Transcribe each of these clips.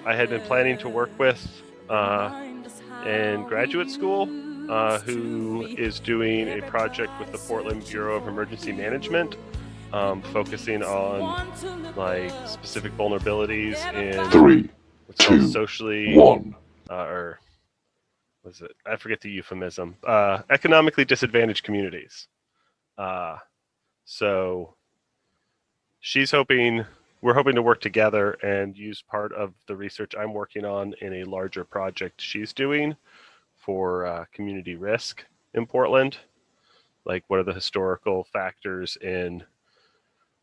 I had been planning to work with in graduate school, who is doing a project with the Portland Bureau of Emergency Management, focusing on like specific vulnerabilities in Three, what's called two, socially one. or was it? I forget the euphemism. Economically disadvantaged communities. Uh, so she's hoping we're hoping to work together and use part of the research I'm working on in a larger project she's doing for community risk in Portland. Like, what are the historical factors in?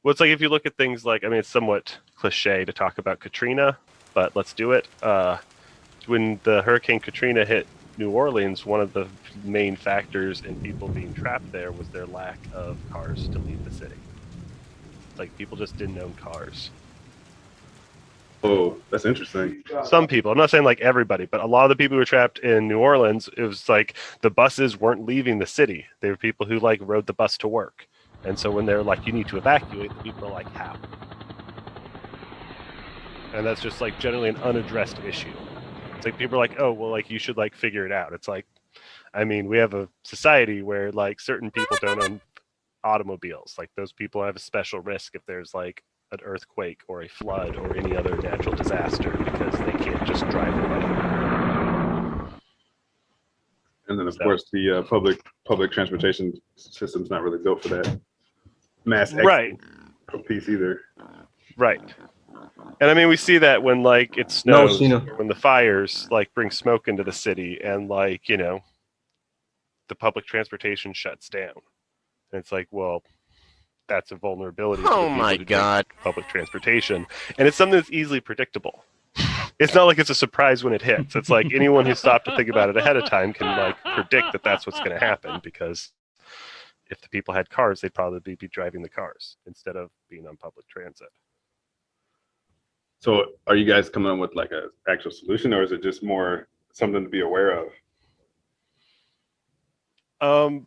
Well, it's like if you look at things like, I mean, it's somewhat cliche to talk about Katrina, but let's do it. When the Hurricane Katrina hit New Orleans, one of the main factors in people being trapped there was their lack of cars to leave the city. Like, people just didn't own cars. Oh, that's interesting. Some people, I'm not saying like everybody, but a lot of the people who were trapped in New Orleans, it was like the buses weren't leaving the city. They were people who like rode the bus to work. And so when they're like, you need to evacuate, the people are like, how? And that's just like generally an unaddressed issue. It's like people are like, oh, well, like you should like figure it out. It's like, I mean, we have a society where like certain people don't own automobiles. Like those people have a special risk if there's like an earthquake or a flood or any other natural disaster because they can't just drive away. And then, of course, the public transportation system's not really built for that mass right piece either. Right. And I mean, we see that when like it snows, or when the fires like bring smoke into the city, and like the public transportation shuts down. And it's like, well, that's a vulnerability. Oh my God! Public transportation, and it's something that's easily predictable. It's not like it's a surprise when it hits. It's like anyone who stopped to think about it ahead of time can like predict that that's what's going to happen, because if the people had cars, they'd probably be driving the cars instead of being on public transit. So are you guys coming up with like an actual solution, or is it just more something to be aware of?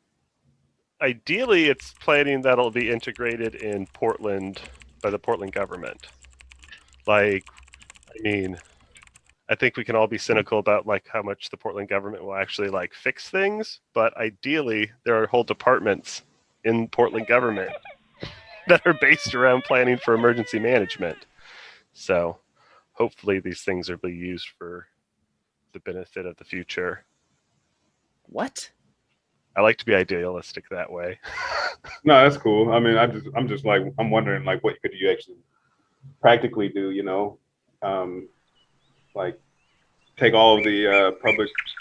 Ideally, it's planning that'll be integrated in Portland by the Portland government. Like, I mean, I think we can all be cynical about like how much the Portland government will actually like fix things, but ideally there are whole departments in Portland government that are based around planning for emergency management. So hopefully these things will be used for the benefit of the future. What? I like to be idealistic that way. No, that's cool. I mean, I'm just like, I'm wondering like what could you actually practically do, like take all of the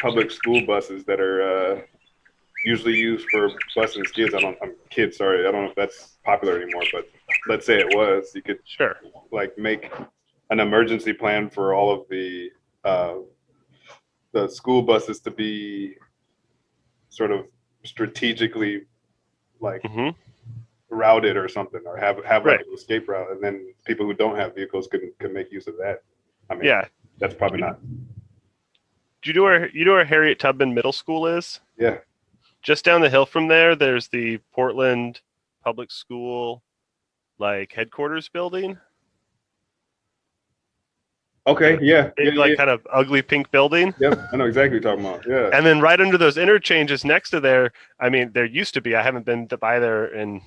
public school buses that are usually used for busing kids. Kids, sorry, I don't know if that's popular anymore, but let's say it was. You could like make an emergency plan for all of the school buses to be sort of strategically like routed or something, or have like an escape route, and then people who don't have vehicles can make use of that. I mean, yeah, that's probably not. Do you know where Harriet Tubman Middle School is? Yeah. Just down the hill from there, there's the Portland Public School like headquarters building. Okay, yeah. Kind of ugly pink building. Yep, I know exactly what you're talking about. Yeah. And then right under those interchanges next to there, I mean, there used to be, I haven't been by there in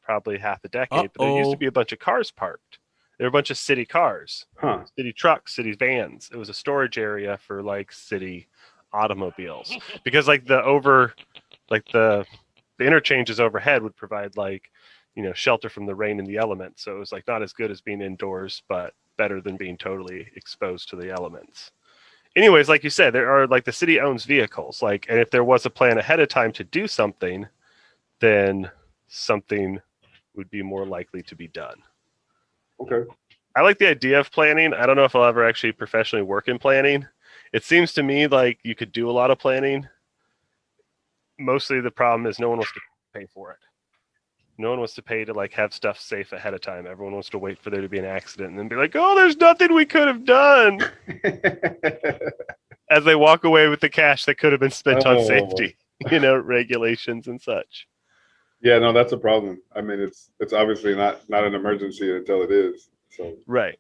probably half a decade, but there used to be a bunch of cars parked. There were a bunch of city cars, city trucks, city vans. It was a storage area for like city automobiles, because like the interchanges overhead would provide like, shelter from the rain and the elements. So it was like not as good as being indoors, but better than being totally exposed to the elements. Anyways, like you said, there are like the city owns vehicles, like, and if there was a plan ahead of time to do something, then something would be more likely to be done. Okay. I like the idea of planning. I don't know if I'll ever actually professionally work in planning. It seems to me like you could do a lot of planning. Mostly the problem is no one wants to pay for it. No one wants to pay to like have stuff safe ahead of time. Everyone wants to wait for there to be an accident and then be like, oh, there's nothing we could have done. As they walk away with the cash that could have been spent on safety, regulations and such. Yeah, no, that's a problem. I mean, it's obviously not an emergency until it is. So right.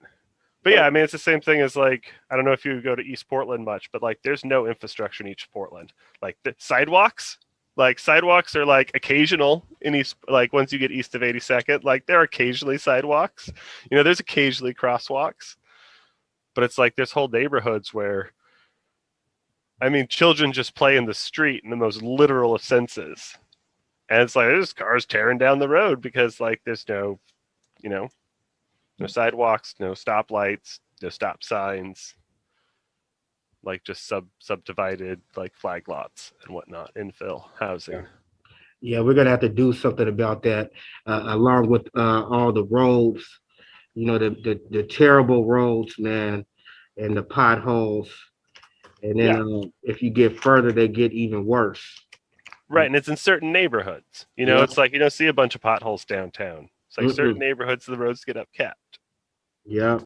But yeah, I mean, it's the same thing as like, I don't know if you go to East Portland much, but like there's no infrastructure in East Portland. Like the sidewalks are like occasional in East, like once you get east of 82nd, like there are occasionally sidewalks. There's occasionally crosswalks, but it's like there's whole neighborhoods where, I mean, children just play in the street in the most literal of senses. And it's like there's cars tearing down the road because like there's no, no sidewalks, no stoplights, no stop signs, like just subdivided like flag lots and whatnot, infill housing. Yeah, we're gonna have to do something about that, along with all the roads, the terrible roads, man, and the potholes. And then if you get further, they get even worse. Right, and it's in certain neighborhoods. It's like you don't see a bunch of potholes downtown. It's like certain neighborhoods, the roads get upkept. Yeah.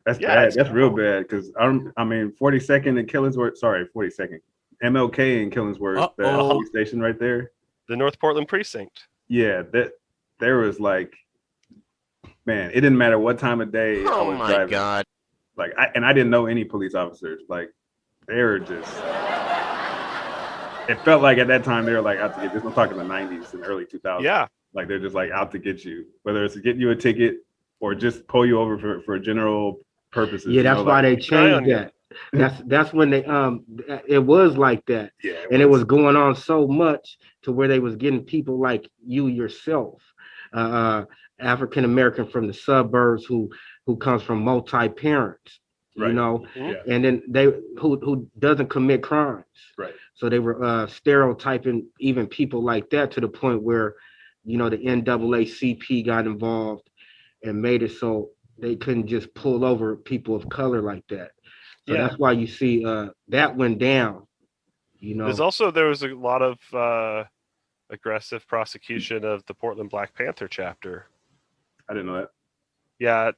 That's bad. That's real bad because 42nd and Killingsworth. Sorry, 42nd. MLK and Killingsworth, the police station right there. The North Portland precinct. Yeah, that there was like, man, it didn't matter what time of day I was driving. Oh my God! Like, I didn't know any police officers. Like, they were just. It felt like at that time they were like out to get this. I'm talking the 90s and early 2000s. Yeah. Like they're just like out to get you, whether it's to get you a ticket or just pull you over for general purposes. Yeah, that's why they changed that. That's when they it was like that. Yeah, it was going on so much to where they was getting people like you yourself, African American from the suburbs who comes from multi-parents, right. And then they who doesn't commit crimes. Right. So they were stereotyping even people like that to the point where, the NAACP got involved and made it so they couldn't just pull over people of color like that. So that's why you see that went down. There was a lot of aggressive prosecution of the Portland Black Panther chapter. I didn't know that. Yeah,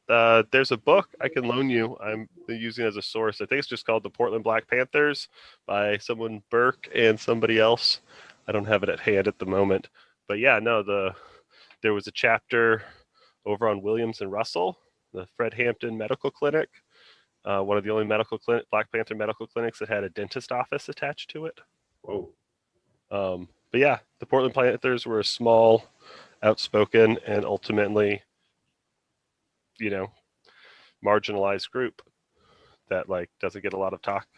there's a book I can loan you. I'm using it as a source. I think it's just called The Portland Black Panthers by someone Burke and somebody else. I don't have it at hand at the moment. But yeah, no, there was a chapter over on Williams and Russell, the Fred Hampton Medical Clinic, one of the only Black Panther medical clinics that had a dentist office attached to it. Whoa. But yeah, the Portland Panthers were a small, outspoken, and ultimately, marginalized group that like doesn't get a lot of talk.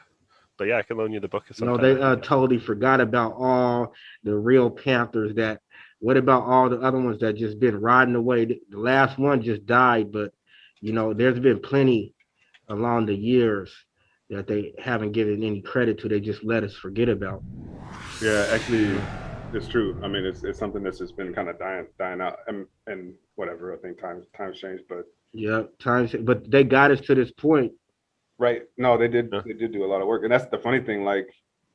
But yeah, I can loan you the book. They totally forgot about all the real Panthers. What about all the other ones that just been riding away? The last one just died, but there's been plenty along the years that they haven't given any credit to. They just let us forget about. Yeah, actually, it's true. I mean, it's something that's just been kind of dying out, and whatever. I think times changed, but yeah, but they got us to this point. Right. No, they did. They did do a lot of work, and that's the funny thing. Like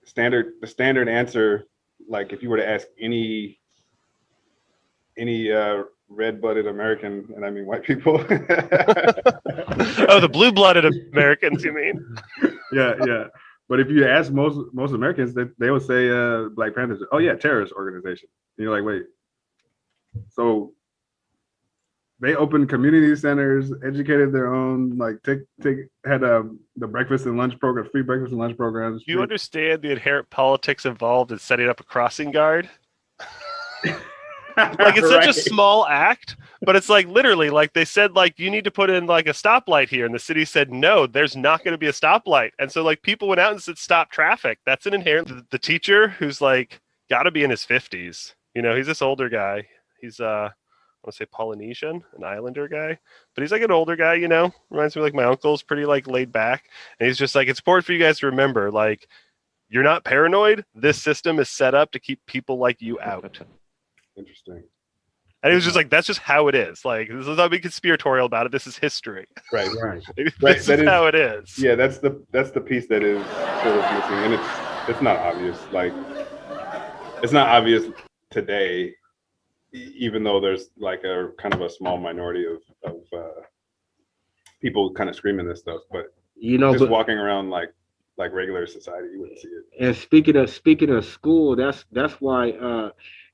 the standard answer, like if you were to ask any red-blooded American, and I mean white people. Oh, the blue-blooded Americans, you mean? Yeah. But if you ask most Americans, they would say Black Panthers. Oh yeah, terrorist organization. And you're like, wait. So they opened community centers, educated their own, like had the breakfast and lunch program, free breakfast and lunch programs. Do you understand the inherent politics involved in setting up a crossing guard? Like it's such a small act, but it's like literally like they said like you need to put in like a stoplight here, and the city said no, there's not going to be a stoplight, and so like people went out and said stop traffic. That's an inherent. The teacher who's like got to be in his 50s. He's this older guy. He's I want to say Polynesian, an islander guy, but he's like an older guy. Reminds me like my uncle's pretty like laid back, and he's just like it's important for you guys to remember like you're not paranoid. This system is set up to keep people like you out. Interesting. And it was just like, that's just how it is. Like, this is not being conspiratorial about it. This is history. Right. This is how it is. Yeah, that's the piece that is sort of missing, and it's not obvious. Like, it's not obvious today, even though there's like a kind of a small minority of people kind of screaming this stuff. But walking around like regular society, you wouldn't see it. And speaking of school, that's why.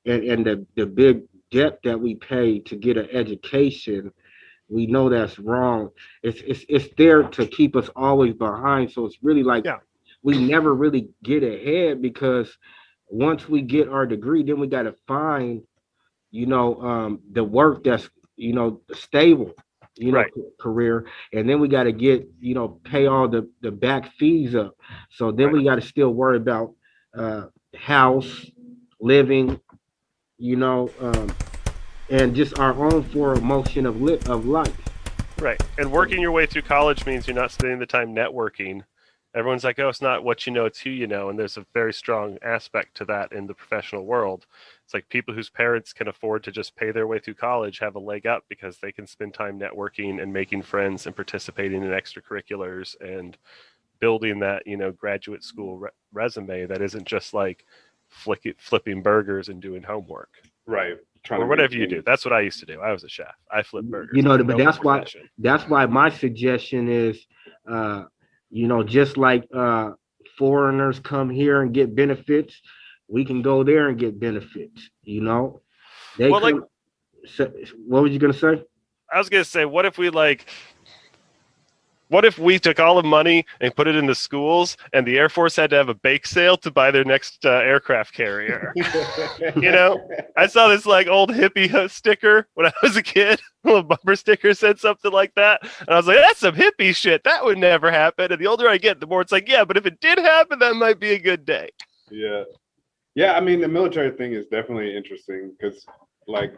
And the big debt that we pay to get an education, We know that's wrong. It's there to keep us always behind. So it's really like Yeah. we never really get ahead because once we get our degree, then we got to find, the work that's, stable, Right. career, and then we got to get, pay all the back fees up. So then Right. we got to still worry about uh, house, living, you know, and just our own forward motion of life. Right. And working your way through college means you're not spending the time networking. Everyone's like, oh, it's not what you know, it's who you know. And there's a very strong aspect to that in the professional world. It's like people whose parents can afford to just pay their way through college have a leg up because they can spend time networking and making friends and participating in extracurriculars and building that, graduate school resume that isn't just like flipping burgers and doing homework. Right. Trying Or to whatever you maintain. do. That's what I used to do. I was a chef. I flipped burgers. It's a But noble profession. that's why my suggestion is, just like foreigners come here and get benefits, we can go there and get benefits. They Well, like, come. So, what was you gonna say? I was gonna say, what if we took all the money and put it into schools, and the Air Force had to have a bake sale to buy their next aircraft carrier? I saw this like old hippie sticker when I was a kid. A little bumper sticker said something like that, and I was like, "That's some hippie shit. That would never happen." And the older I get, the more it's like, "Yeah, but if it did happen, that might be a good day." Yeah. Yeah, I mean, the military thing is definitely interesting because, like,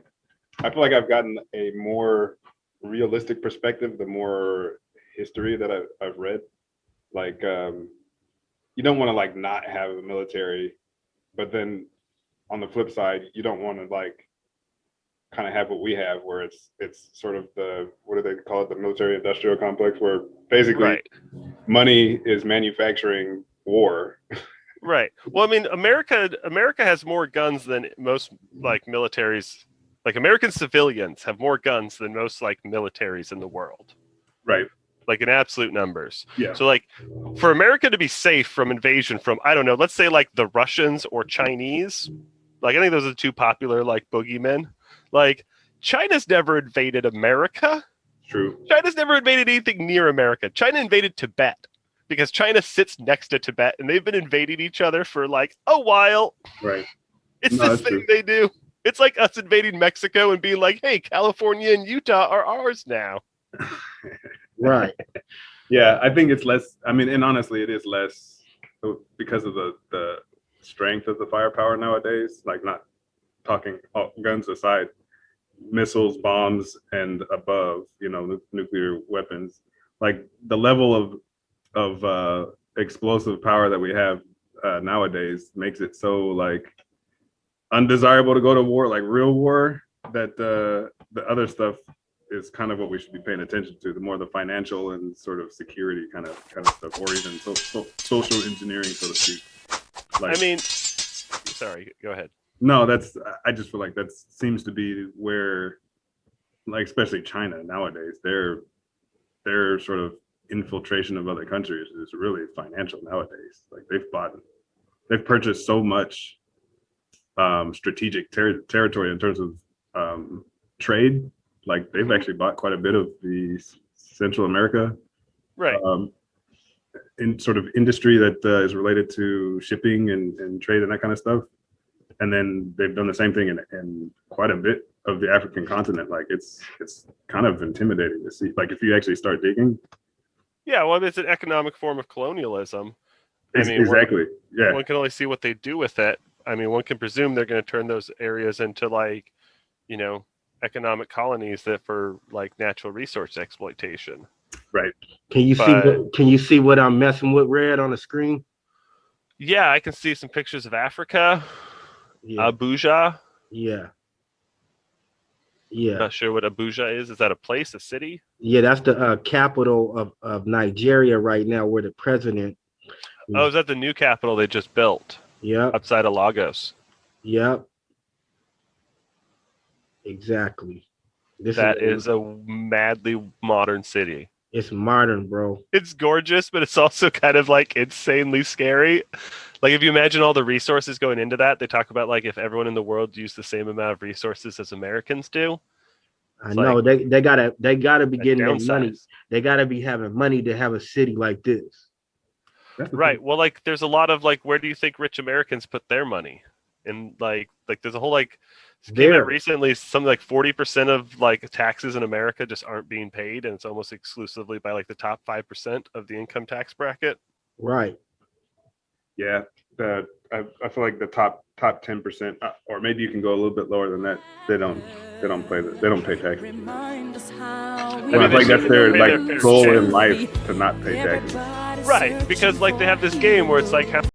I feel like I've gotten a more realistic perspective the more history that I've read. Like, you don't want to like not have a military, but then on the flip side, you don't want to like kind of have what we have, where it's sort of the, what do they call it, the military industrial complex, where basically Right. money is manufacturing war. Right. Well, I mean, America has more guns than most like militaries. Like American civilians have more guns than most like militaries in the world. Right. Like in absolute numbers. Yeah. So like for America to be safe from invasion from, I don't know, let's say like the Russians or Chinese, like I think those are the two popular like boogeymen. Like China's never invaded America. True. China's never invaded anything near America. China invaded Tibet because China sits next to Tibet and they've been invading each other for like a while. Right. It's No, this that's thing true. they do. It's like us invading Mexico and being like, hey, California and Utah are ours now. Right. Yeah, I think it's less. I mean, and honestly, it is less because of the strength of the firepower nowadays. Like, not talking guns aside, missiles, bombs, and above, nuclear weapons. Like the level of explosive power that we have nowadays makes it so like undesirable to go to war, like real war. That the other stuff is kind of what we should be paying attention to. The more the financial and sort of security kind of stuff, or even social engineering, so to speak. Like, I mean, sorry, go ahead. no, I just feel like that seems to be where, like, especially China nowadays, their sort of infiltration of other countries is really financial nowadays. Like they've purchased so much strategic territory in terms of trade. Like they've actually bought quite a bit of the Central America, Right. In sort of industry that is related to shipping and trade and that kind of stuff. And then they've done the same thing in quite a bit of the African continent. Like it's kind of intimidating to see. Like if you actually start digging. Yeah, well, it's an economic form of colonialism. I mean, exactly. Yeah. One can only see what they do with it. I mean, one can presume they're going to turn those areas into like, economic colonies that for like natural resource exploitation. Right. Can you see what I'm messing with, Red, on the screen? Yeah, I can see some pictures of Africa. Yeah. Abuja. Yeah. Yeah. Not sure what Abuja is. Is that a place, a city? Yeah, that's the capital of Nigeria right now, where the president. Oh, is that the new capital they just built? Yep. Outside of Lagos. Yep. Exactly. That is a madly modern city. It's modern, bro. It's gorgeous, but it's also kind of like insanely scary. Like if you imagine all the resources going into that, they talk about like if everyone in the world used the same amount of resources as Americans do, I It's know like, they gotta be getting their money. downsize. They gotta be having money to have a city like this. That's the Right. thing. Well, like there's a lot of like, where do you think rich Americans put their money? And like there's a whole like came There, out recently, something like 40% of like taxes in America just aren't being paid, and it's almost exclusively by like the top 5% of the income tax bracket. right. Yeah, I feel like the top 10%, or maybe you can go a little bit lower than that. They don't pay taxes. I mean, I feel like they that's should their pay like their fair goal share. in life to not pay taxes. Right, because like they have this game where it's like, how